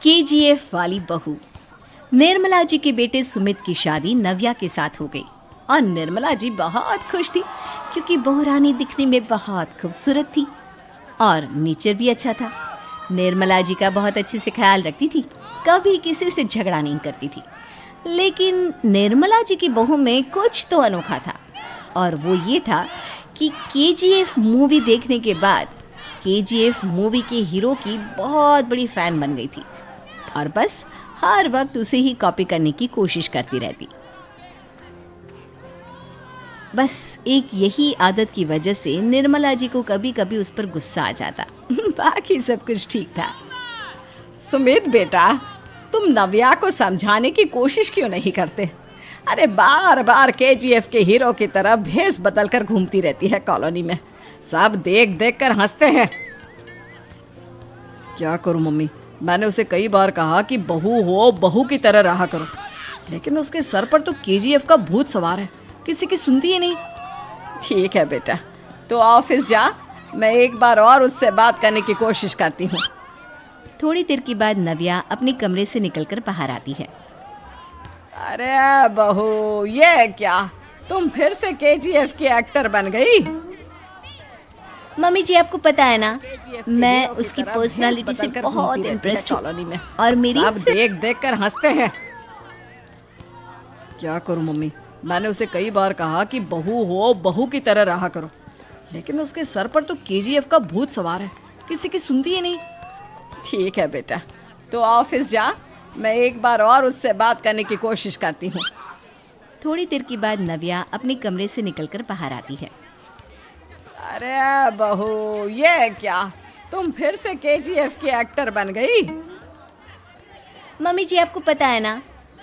KGF वाली बहू। निर्मला जी के बेटे सुमित की शादी नव्या के साथ हो गई और निर्मला जी बहुत खुश थी क्योंकि बहू रानी दिखने में बहुत खूबसूरत थी और नेचर भी अच्छा था। निर्मला जी का बहुत अच्छे से ख्याल रखती थी, कभी किसी से झगड़ा नहीं करती थी। लेकिन निर्मला जी की बहू में कुछ तो अनोखा था और वो ये था कि केजीएफ मूवी देखने के बाद केजीएफ मूवी के हीरो की बहुत बड़ी फ़ैन बन गई थी और बस हर वक्त उसे ही कॉपी करने की कोशिश करती रहती। बस एक यही आदत की वजह से निर्मला जी को कभी कभी उस पर गुस्सा आ जाता। बाकी सब कुछ ठीक था। सुमित बेटा, तुम नव्या को समझाने की कोशिश क्यों नहीं करते? अरे बार बार केजीएफ के हीरो की तरह भेस बदल कर घूमती रहती है कॉलोनी में। सब देख देख कर हंसते हैं। क्या करूं मम्मी, मैंने उसे कई बार कहा कि बहू हो, बहू की तरह रहा करो, लेकिन उसके सर पर तो केजीएफ का भूत सवार है, किसी की सुनती ही नहीं। ठीक है बेटा, तो ऑफिस जा, मैं एक बार और उससे बात करने की कोशिश करती हूँ। थोड़ी देर के बाद नव्या अपने कमरे से निकलकर बाहर आती है। अरे बहू, ये क्या, तुम फिर से केजीएफ की एक्टर बन गई? मम्मी जी, आपको पता है ना, मैं उसकी पर्सनालिटी से बहुत इम्प्रेस्ड कॉलोनी में और मेरी सब देख देख कर हंसते हैं। क्या करूं मम्मी, मैंने उसे कई बार कहा कि बहू हो, बहू की तरह रहा करो, लेकिन उसके सर पर तो केजीएफ का भूत सवार है, किसी की सुनती ही नहीं। ठीक है बेटा, तो ऑफिस जा, मैं एक बार और उससे बात करने की कोशिश करती हूँ। थोड़ी देर के बाद नव्या अपने कमरे से निकलकर बाहर आती है। अरे बहू, ये क्या, तुम फिर से केजीएफ की एक्टर बन गई? मम्मी जी, आपको पता है ना,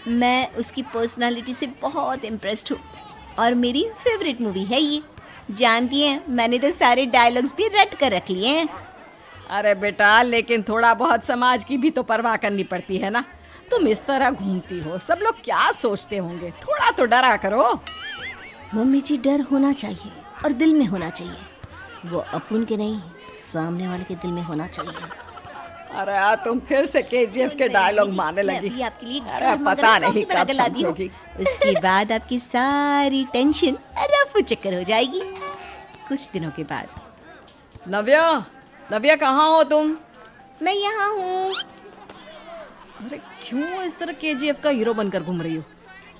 मैं उसकी पर्सनालिटी से बहुत इम्प्रेस्ड हूँ और मेरी फेवरेट मूवी है ये। जानती हैं, मैंने तो सारे डायलॉग्स भी रट कर रख लिए हैं। अरे बेटा, लेकिन थोड़ा बहुत समाज की भी तो परवाह करनी पड़ती है ना। तुम इस तरह घूमती हो, सब लोग क्या सोचते होंगे, थोड़ा तो डरा करो। मम्मी जी, डर होना चाहिए और दिल में होना चाहिए, वो अपन के नहीं, सामने वाले के दिल में होना चाहिए। अरे यार, तुम फिर से केजीएफ के डायलॉग मारने लगी। आपके लिए अरे पता नहीं कब समझोगी। उसके बाद आपकी सारी टेंशन रफू चक्कर हो जाएगी। कुछ दिनों के बाद। नव्या, नव्या कहाँ हो तुम? मैं यहाँ हूँ। अरे क्यों इस तरह केजीएफ का हीरो बनकर घूम रही हो?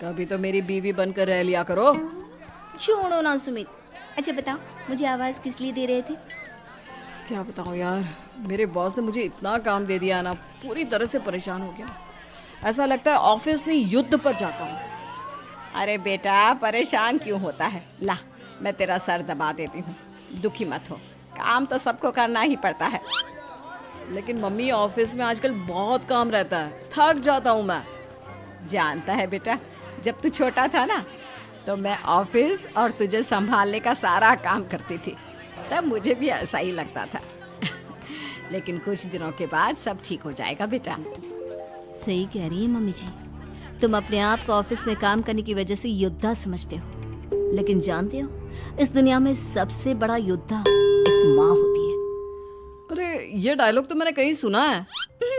कभी तो मेरी बीवी बनकर रह लिया करो। छोड़ो ना सुमित। अच्छा बताओ, मुझे आवाज़ किस लिए दे रहे थे? क्या बताऊँ यार, मेरे बॉस ने मुझे इतना काम दे दिया ना, पूरी तरह से परेशान हो गया। ऐसा लगता है ऑफिस नहीं, युद्ध पर जाता हूँ। अरे बेटा, परेशान क्यों होता है? ला, मैं तेरा सर दबा देती हूँ, दुखी मत हो, काम तो सबको करना ही पड़ता है। लेकिन मम्मी, ऑफिस में आजकल बहुत काम रहता है, थक जाता हूँ मैं। जानता है बेटा, जब तू छोटा था ना, तो मैं ऑफिस और तुझे संभालने का सारा काम करती थी, तब मुझे भी ऐसा ही लगता था। लेकिन कुछ दिनों के बाद सब ठीक हो जाएगा बेटा। सही कह रही है मम्मी जी, तुम अपने आप को ऑफिस में काम करने की वजह से योद्धा समझते हो, लेकिन जानते हो, इस दुनिया में सबसे बड़ा योद्धा एक माँ होती है। अरे ये डायलॉग तो मैंने कहीं सुना है।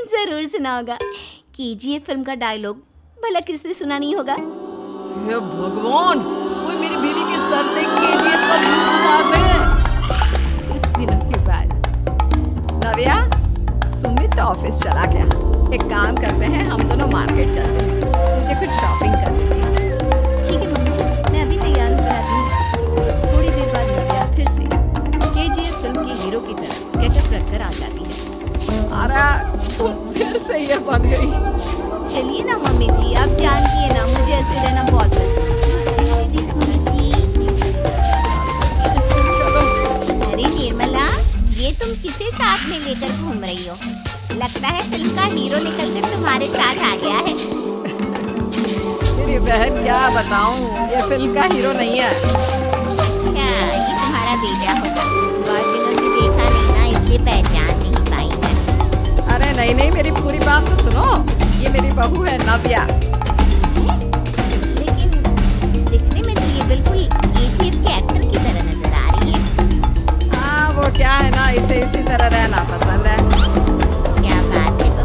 जरूर सुना होगा, केजीएफ फिल्म का डायलॉग, भला किसने सुना नहीं होगा? हे भगवान, कोई मेरी बीवी के सर से केजीएफ का भूत उतार दे। कुछ दिनों के बाद। नव्या, सुमित ऑफिस चला गया, एक काम करते हैं, हम दोनों मार्केट चलते हैं, मुझे कुछ शॉपिंग करनी थी। ठीक है मम्मी जी, मैं अभी तैयार होकर आती हूँ। थोड़ी देर बाद नव्या फिर से केजीएफ फिल्म के हीरो की तरह गेटअप रखकर आ जाती है। अरे तुम फिर से ये बन गई। चलिए ना मम्मी जी, आप जानती है ना, मुझे ऐसे रहना बहुत पसंद है। अरे निर्मला, ये तुम किसे साथ में लेकर घूम रही हो? लगता है फिल्म का हीरो निकलकर तुम्हारे साथ आ गया है। मेरी बहन, क्या बताऊं, ये फिल्म का हीरो नहीं है। अच्छा, ये तुम्हारा बेटा होगा, बहुत दिनों से देखा नहीं ना, इसलिए पहचान नहीं पाई है। अरे नहीं नहीं, मेरी पूरी बात तो सुनो, ये मेरी बहू है नव्या। लेकिन दिखने में तो ये बिल्कुल केजीएफ के एक्टर की तरह नजर आ रही है। हाँ, वो क्या है ना, इसे इसी तरह रहना पसंद है। क्या बात है, तो